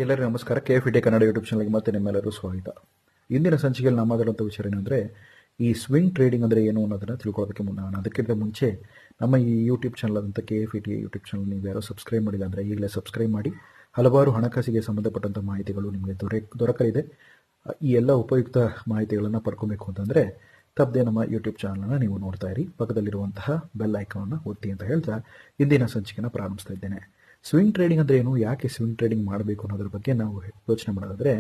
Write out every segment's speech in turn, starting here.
ಎಲ್ಲರಿಗೂ ನಮಸ್ಕಾರ. KFD Kannada YouTube ಚಾನಲ್ಗೆ ಮತ್ತೆ ನಿಮ್ಮೆಲ್ಲರೂ ಸ್ವಾಗತ. ಇಂದಿನ ಸಂಚಿಕೆಯಲ್ಲಿ ನಾವು ಮಾತಾಡುವಂಥ ವಿಚಾರ ಏನಂದರೆ, ಈ ಸ್ವಿಂಗ್ ಟ್ರೇಡಿಂಗ್ ಅಂದರೆ ಏನು ಅನ್ನೋದನ್ನು ತಿಳ್ಕೊಳ್ಳೋದಕ್ಕೆ ಅದಕ್ಕಿಂತ ಮುಂಚೆ ನಮ್ಮ ಈ ಯೂಟ್ಯೂಬ್ ಚಾನಲ್ ಆದಂಥ KFD ಯೂಟ್ಯೂಬ್ ಚಾನಲ್ ನೀವು ಯಾರೋ ಸಬ್ಸ್ಕ್ರೈಬ್ ಮಾಡಿಲ್ಲ ಅಂದರೆ ಈಗಲೇ ಸಬ್ಸ್ಕ್ರೈಬ್ ಮಾಡಿ. ಹಲವಾರು ಹಣಕಾಸಿಗೆ ಸಂಬಂಧಪಟ್ಟಂಥ ಮಾಹಿತಿಗಳು ನಿಮಗೆ ದೊರಕಲಿದೆ. ಈ ಎಲ್ಲ ಉಪಯುಕ್ತ ಮಾಹಿತಿಗಳನ್ನು ಪಡ್ಕೊಬೇಕು ಅಂತಂದರೆ ತಪ್ಪದೆ ನಮ್ಮ ಯೂಟ್ಯೂಬ್ ಚಾನಲನ್ನು ನೀವು ನೋಡ್ತಾ ಇರಿ. ಪಕ್ಕದಲ್ಲಿರುವಂತಹ ಬೆಲ್ ಐಕಾನನ್ನು ಒತ್ತಿ ಅಂತ ಹೇಳ್ತಾ ಇಂದಿನ ಸಂಚಿಕೆಯನ್ನು ಪ್ರಾರಂಭಿಸ್ತಾ ಇದ್ದೇನೆ. ಸ್ವಿಂಗ್ ಟ್ರೇಡಿಂಗ್ ಅಂದರೆ ಏನು, ಯಾಕೆ ಸ್ವಿಂಗ್ ಟ್ರೇಡಿಂಗ್ ಮಾಡಬೇಕು ಅನ್ನೋದ್ರ ಬಗ್ಗೆ ನಾವು ಯೋಚನೆ ಮಾಡೋದಾದರೆ,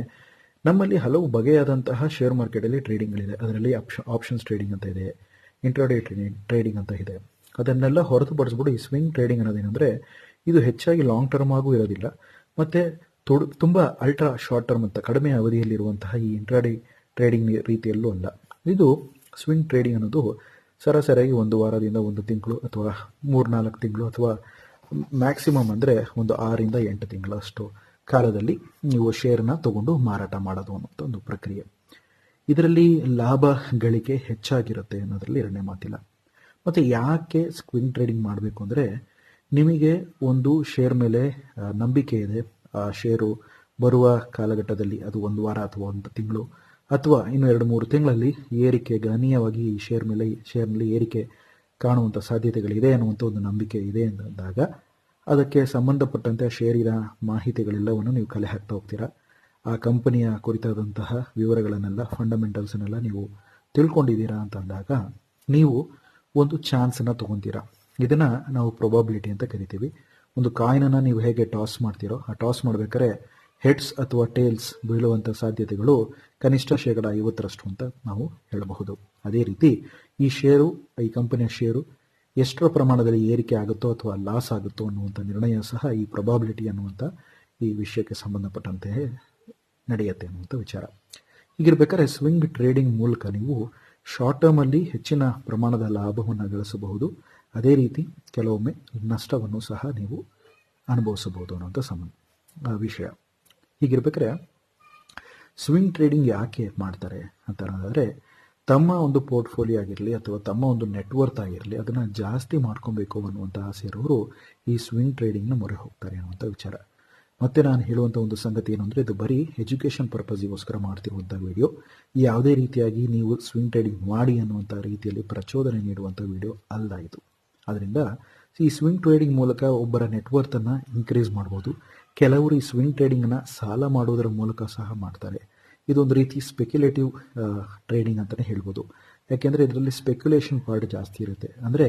ನಮ್ಮಲ್ಲಿ ಹಲವು ಬಗೆಯಾದಂತಹ ಶೇರ್ ಮಾರ್ಕೆಟಲ್ಲಿ ಟ್ರೇಡಿಂಗ್ಗಳಿದೆ. ಅದರಲ್ಲಿ ಆಪ್ಷನ್ಸ್ ಟ್ರೇಡಿಂಗ್ ಅಂತ ಇದೆ, ಇಂಟ್ರಾಡೇ ಟ್ರೇಡಿಂಗ್ ಅಂತ ಇದೆ. ಅದನ್ನೆಲ್ಲ ಹೊರತುಪಡಿಸ್ಬಿಟ್ಟು ಈ ಸ್ವಿಂಗ್ ಟ್ರೇಡಿಂಗ್ ಅನ್ನೋದೇನೆಂದರೆ, ಇದು ಹೆಚ್ಚಾಗಿ ಲಾಂಗ್ ಟರ್ಮ್ ಆಗೂ ಇರೋದಿಲ್ಲ, ಮತ್ತು ತುಂಬ ಅಲ್ಟ್ರಾ ಶಾರ್ಟ್ ಟರ್ಮ್ ಅಂತ ಕಡಿಮೆ ಅವಧಿಯಲ್ಲಿರುವಂತಹ ಈ ಇಂಟ್ರಾಡೇ ಟ್ರೇಡಿಂಗ್ ರೀತಿಯಲ್ಲೂ ಅಲ್ಲ. ಇದು ಸ್ವಿಂಗ್ ಟ್ರೇಡಿಂಗ್ ಅನ್ನೋದು ಸರಾಸರಿಯಾಗಿ ಒಂದು ವಾರದಿಂದ ಒಂದು ತಿಂಗಳು ಅಥವಾ 3-4 ತಿಂಗಳು ಅಥವಾ ಮ್ಯಾಕ್ಸಿಮಮ್ ಅಂದರೆ ಒಂದು 6-8 ತಿಂಗಳಷ್ಟು ಕಾಲದಲ್ಲಿ ನೀವು ಶೇರ್ನ ತಗೊಂಡು ಮಾರಾಟ ಮಾಡೋದು ಅನ್ನೋಂಥ ಒಂದು ಪ್ರಕ್ರಿಯೆ. ಇದರಲ್ಲಿ ಲಾಭ ಗಳಿಕೆ ಹೆಚ್ಚಾಗಿರುತ್ತೆ ಅನ್ನೋದ್ರಲ್ಲಿ ಎರಡನೇ ಮಾತಿಲ್ಲ. ಮತ್ತು ಯಾಕೆ ಸ್ವಿಂಗ್ ಟ್ರೇಡಿಂಗ್ ಮಾಡಬೇಕು ಅಂದರೆ, ನಿಮಗೆ ಒಂದು ಶೇರ್ ಮೇಲೆ ನಂಬಿಕೆ ಇದೆ. ಆ ಶೇರು ಬರುವ ಕಾಲಘಟ್ಟದಲ್ಲಿ ಅದು ಒಂದು ವಾರ ಅಥವಾ ಒಂದು ತಿಂಗಳು ಅಥವಾ ಇನ್ನು 2-3 ತಿಂಗಳಲ್ಲಿ ಏರಿಕೆ ಗಣನೀಯವಾಗಿ ಈ ಶೇರ್ನಲ್ಲಿ ಏರಿಕೆ ಕಾಣುವಂಥ ಸಾಧ್ಯತೆಗಳಿದೆ ಅನ್ನುವಂಥ ಒಂದು ನಂಬಿಕೆ ಇದೆ ಎಂದಾಗ ಅದಕ್ಕೆ ಸಂಬಂಧಪಟ್ಟಂತೆ ಶೇರಿನ ಮಾಹಿತಿಗಳೆಲ್ಲವನ್ನು ನೀವು ಕಲೆ ಹಾಕ್ತಾ ಹೋಗ್ತೀರಾ. ಆ ಕಂಪನಿಯ ಕುರಿತಾದಂತಹ ವಿವರಗಳನ್ನೆಲ್ಲ, ಫಂಡಮೆಂಟಲ್ಸನ್ನೆಲ್ಲ ನೀವು ತಿಳ್ಕೊಂಡಿದ್ದೀರಾ ಅಂತ ಅಂದಾಗ ನೀವು ಒಂದು ಚಾನ್ಸನ್ನು ತೊಗೊತೀರಾ. ಇದನ್ನು ನಾವು ಪ್ರೊಬಾಬಿಲಿಟಿ ಅಂತ ಕರಿತೀವಿ. ಒಂದು ಕಾಯಿನನ್ನು ನೀವು ಹೇಗೆ ಟಾಸ್ ಮಾಡ್ತೀರೋ, ಆ ಟಾಸ್ ಮಾಡಬೇಕಾದ್ರೆ ಹೆಡ್ಸ್ ಅಥವಾ ಟೇಲ್ಸ್ ಬೀಳುವಂಥ ಸಾಧ್ಯತೆಗಳು ಕನಿಷ್ಠ 50% ಅಂತ ನಾವು ಹೇಳಬಹುದು. ಅದೇ ರೀತಿ ಈ ಕಂಪನಿಯ ಶೇರು ಎಷ್ಟರ ಪ್ರಮಾಣದಲ್ಲಿ ಏರಿಕೆ ಆಗುತ್ತೋ ಅಥವಾ ಲಾಸ್ ಆಗುತ್ತೋ ಅನ್ನುವಂಥ ನಿರ್ಣಯ ಸಹ ಈ ಪ್ರೊಬಾಬಿಲಿಟಿ ಅನ್ನುವಂಥ ಈ ವಿಷಯಕ್ಕೆ ಸಂಬಂಧಪಟ್ಟಂತೆ ನಡೆಯುತ್ತೆ ಅನ್ನುವಂಥ ವಿಚಾರ. ಹೀಗಿರ್ಬೇಕಾದ್ರೆ ಸ್ವಿಂಗ್ ಟ್ರೇಡಿಂಗ್ ಮೂಲಕ ನೀವು ಶಾರ್ಟ್ ಟರ್ಮಲ್ಲಿ ಹೆಚ್ಚಿನ ಪ್ರಮಾಣದ ಲಾಭವನ್ನು ಗಳಿಸಬಹುದು. ಅದೇ ರೀತಿ ಕೆಲವೊಮ್ಮೆ ನಷ್ಟವನ್ನು ಸಹ ನೀವು ಅನುಭವಿಸಬಹುದು ಅನ್ನುವಂಥ ವಿಷಯ. ಹೀಗಿರ್ಬೇಕಾದ್ರೆ ಸ್ವಿಂಗ್ ಟ್ರೇಡಿಂಗ್ ಯಾಕೆ ಮಾಡ್ತಾರೆ ಅಂತ ಅನ್ನೋದಾದರೆ, ತಮ್ಮ ಒಂದು ಪೋರ್ಟ್ಫೋಲಿಯೋ ಆಗಿರಲಿ ಅಥವಾ ತಮ್ಮ ಒಂದು ನೆಟ್ವರ್ತ್ ಆಗಿರಲಿ ಅದನ್ನು ಜಾಸ್ತಿ ಮಾಡ್ಕೊಬೇಕು ಅನ್ನುವಂಥ ಆಸೆ ಇರೋರು ಈ ಸ್ವಿಂಗ್ ಟ್ರೇಡಿಂಗ್ನ ಮೊರೆ ಹೋಗ್ತಾರೆ ಅನ್ನುವಂಥ ವಿಚಾರ. ಮತ್ತೆ ನಾನು ಹೇಳುವಂಥ ಒಂದು ಸಂಗತಿ ಏನು ಅಂದರೆ, ಇದು ಬರೀ ಎಜುಕೇಷನ್ ಪರ್ಪಸ್ಗೋಸ್ಕರ ಮಾಡ್ತಿರುವಂಥ ವಿಡಿಯೋ. ಯಾವುದೇ ರೀತಿಯಾಗಿ ನೀವು ಸ್ವಿಂಗ್ ಟ್ರೇಡಿಂಗ್ ಮಾಡಿ ಅನ್ನುವಂಥ ರೀತಿಯಲ್ಲಿ ಪ್ರಚೋದನೆ ನೀಡುವಂಥ ವಿಡಿಯೋ ಅಲ್ಲ ಇದು. ಆದ್ದರಿಂದ ಈ ಸ್ವಿಂಗ್ ಟ್ರೇಡಿಂಗ್ ಮೂಲಕ ಒಬ್ಬರ ನೆಟ್ವರ್ತನ್ನು ಇನ್ಕ್ರೀಸ್ ಮಾಡ್ಬೋದು. ಕೆಲವರು ಈ ಸ್ವಿಂಗ್ ಟ್ರೇಡಿಂಗನ್ನು ಸಾಲ ಮಾಡೋದರ ಮೂಲಕ ಸಹ ಮಾಡ್ತಾರೆ. ಇದೊಂದು ರೀತಿ ಸ್ಪೆಕ್ಯುಲೇಟಿವ್ ಟ್ರೇಡಿಂಗ್ ಅಂತಲೇ ಹೇಳ್ಬೋದು. ಯಾಕೆಂದರೆ ಇದರಲ್ಲಿ ಸ್ಪೆಕ್ಯುಲೇಷನ್ ಪಾರ್ಟ್ ಜಾಸ್ತಿ ಇರುತ್ತೆ. ಅಂದರೆ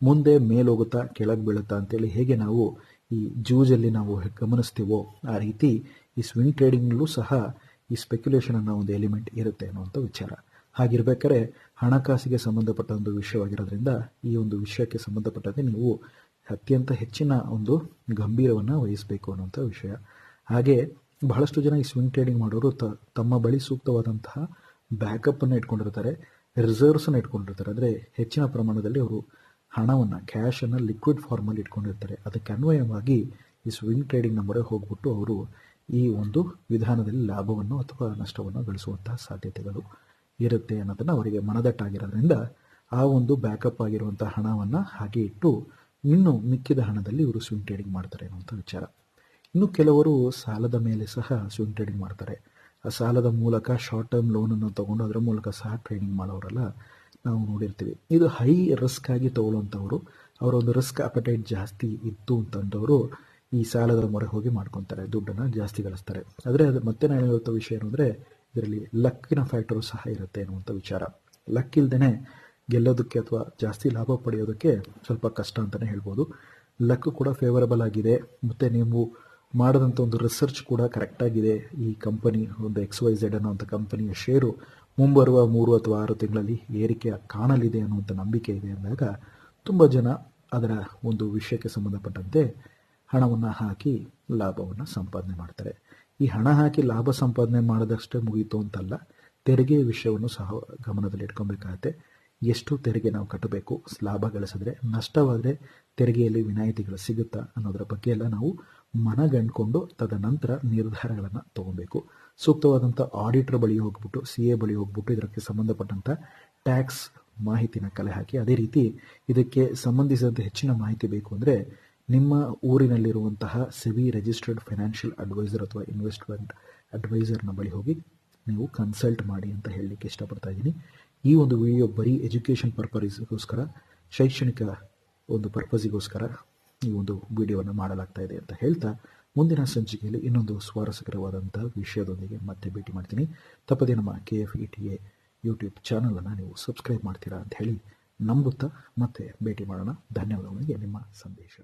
ಮುಂದೆ ಮೇಲೋಗುತ್ತಾ ಕೆಳಗೆ ಬೀಳುತ್ತಾ ಅಂತೇಳಿ ಹೇಗೆ ನಾವು ಈ ಜೂಜಲ್ಲಿ ನಾವು ಗಮನಿಸ್ತೀವೋ ಆ ರೀತಿ ಈ ಸ್ವಿಂಗ್ ಟ್ರೇಡಿಂಗ್ನಲ್ಲೂ ಸಹ ಈ ಸ್ಪೆಕ್ಯುಲೇಷನ್ ಅನ್ನೋ ಒಂದು ಎಲಿಮೆಂಟ್ ಇರುತ್ತೆ ಅನ್ನುವಂಥ ವಿಚಾರ. ಹಾಗಿರ್ಬೇಕಾದ್ರೆ ಹಣಕಾಸಿಗೆ ಸಂಬಂಧಪಟ್ಟ ಒಂದು ವಿಷಯವಾಗಿರೋದ್ರಿಂದ ಈ ಒಂದು ವಿಷಯಕ್ಕೆ ಸಂಬಂಧಪಟ್ಟಂತೆ ನೀವು ಅತ್ಯಂತ ಹೆಚ್ಚಿನ ಒಂದು ಗಂಭೀರವನ್ನು ವಹಿಸಬೇಕು ಅನ್ನುವಂಥ ವಿಷಯ. ಹಾಗೆ ಬಹಳಷ್ಟು ಜನ ಈ ಸ್ವಿಂಗ್ ಟ್ರೇಡಿಂಗ್ ಮಾಡೋರು ತಮ್ಮ ಬಳಿ ಸೂಕ್ತವಾದಂತಹ ಬ್ಯಾಕಪ್ಪನ್ನು ಇಟ್ಕೊಂಡಿರ್ತಾರೆ, ರಿಸರ್ವ್ಸನ್ನು ಇಟ್ಕೊಂಡಿರ್ತಾರೆ. ಅಂದರೆ ಹೆಚ್ಚಿನ ಪ್ರಮಾಣದಲ್ಲಿ ಅವರು ಹಣವನ್ನು, ಕ್ಯಾಶನ್ನು ಲಿಕ್ವಿಡ್ ಫಾರ್ಮಲ್ಲಿ ಇಟ್ಕೊಂಡಿರ್ತಾರೆ. ಅದಕ್ಕೆ ಅನ್ವಯವಾಗಿ ಈ ಸ್ವಿಂಗ್ ಟ್ರೇಡಿಂಗ್ನ ಮೊರೆ ಹೋಗ್ಬಿಟ್ಟು ಅವರು ಈ ಒಂದು ವಿಧಾನದಲ್ಲಿ ಲಾಭವನ್ನು ಅಥವಾ ನಷ್ಟವನ್ನು ಗಳಿಸುವಂತಹ ಸಾಧ್ಯತೆಗಳು ಇರುತ್ತೆ ಅನ್ನೋದನ್ನು ಅವರಿಗೆ ಮನದಟ್ಟಾಗಿರೋದ್ರಿಂದ ಆ ಒಂದು ಬ್ಯಾಕಪ್ ಆಗಿರುವಂಥ ಹಣವನ್ನು ಹಾಗೆ ಇಟ್ಟು ಇನ್ನು ಮಿಕ್ಕಿದ ಹಣದಲ್ಲಿ ಇವರು ಸ್ವಿಂಗ್ ಟ್ರೇಡಿಂಗ್ ಮಾಡ್ತಾರೆ ಅನ್ನುವಂಥ ವಿಚಾರ. ಇನ್ನು ಕೆಲವರು ಸಾಲದ ಮೇಲೆ ಸಹ ಸ್ವಿಂಗ್ ಟ್ರೇಡಿಂಗ್ ಮಾಡ್ತಾರೆ. ಆ ಸಾಲದ ಮೂಲಕ ಶಾರ್ಟ್ ಟರ್ಮ್ ಲೋನನ್ನು ತೊಗೊಂಡು ಅದರ ಮೂಲಕ ಸಹ ಟ್ರೇಡಿಂಗ್ ಮಾಡೋರೆಲ್ಲ ನಾವು ನೋಡಿರ್ತೀವಿ. ಇದು ಹೈ ರಿಸ್ಕ್ ಆಗಿ ತೊಗೊಳ್ಳೋಂಥವ್ರು, ಅವರ ಒಂದು ರಿಸ್ಕ್ ಅಪಟೈಟ್ ಜಾಸ್ತಿ ಇತ್ತು ಅಂತಂದವರು ಈ ಸಾಲದ ಮೊರೆ ಹೋಗಿ ಮಾಡ್ಕೊತಾರೆ, ದುಡ್ಡನ್ನು ಜಾಸ್ತಿ ಗಳಿಸ್ತಾರೆ. ಆದರೆ ಅದು ಮತ್ತೆ ನಾನು ಹೇಳುವಂಥ ವಿಷಯ ಏನಂದರೆ, ಇದರಲ್ಲಿ ಲಕ್ಕಿನ ಫ್ಯಾಕ್ಟರು ಸಹ ಇರುತ್ತೆ ಅನ್ನುವಂಥ ವಿಚಾರ. ಲಕ್ ಇಲ್ದೇ ಗೆಲ್ಲೋದಕ್ಕೆ ಅಥವಾ ಜಾಸ್ತಿ ಲಾಭ ಪಡೆಯೋದಕ್ಕೆ ಸ್ವಲ್ಪ ಕಷ್ಟ ಅಂತಲೇ ಹೇಳ್ಬೋದು. ಲಕ್ ಕೂಡ ಫೇವರಬಲ್ ಆಗಿದೆ, ಮತ್ತು ನೀವು ಮಾಡಿದಂಥ ಒಂದು ರಿಸರ್ಚ್ ಕೂಡ ಕರೆಕ್ಟಾಗಿದೆ. ಈ ಕಂಪನಿ ಒಂದು XYZ ಅನ್ನೋಂಥ ಕಂಪನಿಯ ಶೇರು ಮುಂಬರುವ 3 ಅಥವಾ 6 ತಿಂಗಳಲ್ಲಿ ಏರಿಕೆ ಕಾಣಲಿದೆ ಅನ್ನುವಂಥ ನಂಬಿಕೆ ಇದೆ ಅಂದಾಗ ತುಂಬ ಜನ ಅದರ ಒಂದು ವಿಷಯಕ್ಕೆ ಸಂಬಂಧಪಟ್ಟಂತೆ ಹಣವನ್ನು ಹಾಕಿ ಲಾಭವನ್ನು ಸಂಪಾದನೆ ಮಾಡ್ತಾರೆ. ಈ ಹಣ ಹಾಕಿ ಲಾಭ ಸಂಪಾದನೆ ಮಾಡಿದಷ್ಟೇ ಮುಗೀತು ಅಂತಲ್ಲ, ತೆರಿಗೆ ವಿಷಯವನ್ನು ಸಹ ಗಮನದಲ್ಲಿ ಇಟ್ಕೊಬೇಕಾಗತ್ತೆ. ಎಷ್ಟು ತೆರಿಗೆ ನಾವು ಕಟ್ಟಬೇಕು, ಲಾಭ ಗಳಿಸಿದ್ರೆ, ನಷ್ಟವಾದರೆ ತೆರಿಗೆಯಲ್ಲಿ ವಿನಾಯಿತಿಗಳು ಸಿಗುತ್ತಾ ಅನ್ನೋದರ ಬಗ್ಗೆ ಎಲ್ಲ ನಾವು ಮನಗಂಡ್ಕೊಂಡು ತದನಂತರ ನಿರ್ಧಾರಗಳನ್ನು ತಗೊಬೇಕು. ಸೂಕ್ತವಾದಂಥ ಆಡಿಟರ್ ಬಳಿ ಹೋಗ್ಬಿಟ್ಟು, CA ಬಳಿ ಹೋಗ್ಬಿಟ್ಟು ಇದಕ್ಕೆ ಸಂಬಂಧಪಟ್ಟಂಥ ಟ್ಯಾಕ್ಸ್ ಮಾಹಿತಿನ ಕಲೆ ಹಾಕಿ, ಅದೇ ರೀತಿ ಇದಕ್ಕೆ ಸಂಬಂಧಿಸಿದಂತೆ ಹೆಚ್ಚಿನ ಮಾಹಿತಿ ಬೇಕು ಅಂದರೆ ನಿಮ್ಮ ಊರಿನಲ್ಲಿರುವಂತಹ ಸೆಬಿ ರಿಜಿಸ್ಟರ್ಡ್ ಫೈನಾನ್ಷಿಯಲ್ ಅಡ್ವೈಸರ್ ಅಥವಾ ಇನ್ವೆಸ್ಟ್ಮೆಂಟ್ ಅಡ್ವೈಸರ್ನ ಬಳಿ ಹೋಗಿ ನೀವು ಕನ್ಸಲ್ಟ್ ಮಾಡಿ ಅಂತ ಹೇಳಲಿಕ್ಕೆ ಇಷ್ಟಪಡ್ತಾ ಇದ್ದೀನಿ. ಈ ಒಂದು ವಿಡಿಯೋ ಬರೀ ಎಜುಕೇಷನ್ ಪರ್ಪಸ್ಗೋಸ್ಕರ, ಶೈಕ್ಷಣಿಕ ಒಂದು ಪರ್ಪಸ್ಸಿಗೋಸ್ಕರ ಈ ಒಂದು ವಿಡಿಯೋವನ್ನು ಮಾಡಲಾಗ್ತಾ ಇದೆ ಅಂತ ಹೇಳ್ತಾ, ಮುಂದಿನ ಸಂಚಿಕೆಯಲ್ಲಿ ಇನ್ನೊಂದು ಸ್ವಾರಸ್ಯಕರವಾದಂಥ ವಿಷಯದೊಂದಿಗೆ ಮತ್ತೆ ಭೇಟಿ ಮಾಡ್ತೀನಿ. ತಪ್ಪದೇ ನಮ್ಮ KFETA ಯೂಟ್ಯೂಬ್ ಚಾನಲನ್ನು ನೀವು ಸಬ್ಸ್ಕ್ರೈಬ್ ಮಾಡ್ತೀರಾ ಅಂತ ಹೇಳಿ ನಂಬುತ್ತಾ ಮತ್ತೆ ಭೇಟಿ ಮಾಡೋಣ. ಧನ್ಯವಾದಗಳಿಗೆ ನಿಮ್ಮ ಸಂದೇಶ.